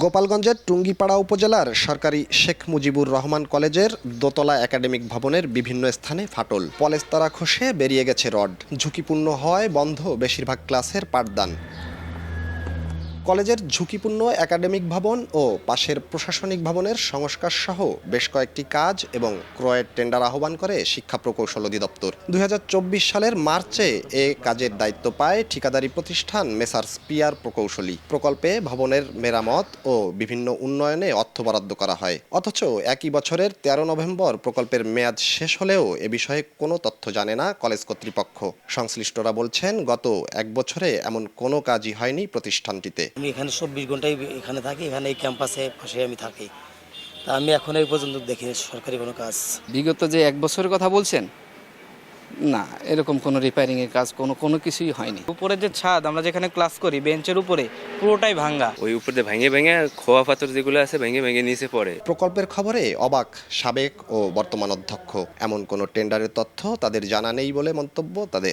গোপালগঞ্জের টুঙ্গিপাড়া উপজেলার সরকারি শেখ মুজিবুর রহমান কলেজের দোতলা একাডেমিক ভবনের বিভিন্ন স্থানে ফাটল, পলেস্তারা খসে বেরিয়ে গেছে রড, ঝুঁকিপূর্ণ হয় বন্ধ বেশিরভাগ ক্লাসের পাঠদান। কলেজের ঝুঁকিপূর্ণ একাডেমিক ভবন ও পাশের প্রশাসনিক ভবনের সংস্কার সহ বেশ কয়েকটি কাজ এবং ক্রয়ের টেন্ডার আহ্বান করে শিক্ষা প্রকৌশল অধিদপ্তর। ২০২৪ সালের মার্চে এ কাজের দায়িত্ব পায় ঠিকাদারি প্রতিষ্ঠান মেসার্স পিআর প্রকৌশলী। প্রকল্পে ভবনের মেরামত ও বিভিন্ন উন্নয়নে অর্থ বরাদ্দ করা হয়। অথচ একই বছরের ১৩ নভেম্বর প্রকল্পের মেয়াদ শেষ হলেও এ বিষয়ে কোনো তথ্য জানে না কলেজ কর্তৃপক্ষ। সংশ্লিষ্টরা বলছেন, গত এক বছরে এমন কোনো কাজই হয়নি প্রতিষ্ঠানটিতে। আমি এখানে ২৪ ঘন্টাই এখানে থাকি, এখানে এই ক্যাম্পাসে পাশে আমি থাকি। তা আমি এখন এই পর্যন্ত দেখিনি সরকারি কোনো কাজ। বিগত যে এক বছরের কথা বলছেন, না এরকম কোনো রিপেয়ারিংয়ের কাজ কোনো কিছুই হয়নি। উপরে যে ছাদ, আমরা যেখানে ক্লাস করি বেঞ্চের উপরে পুরোটাই ভাঙ্গা। ওই উপরে ভেঙে ভেঙে খোয়া পাথর যেগুলো আছে ভেঙে ভেঙে নিচে পড়ে। প্রকল্পের খবরে অবাক সাবেক ও বর্তমান অধ্যক্ষ। এমন কোনো টেন্ডারের তথ্য তাদের জানা নেই বলে মন্তব্য তাদের।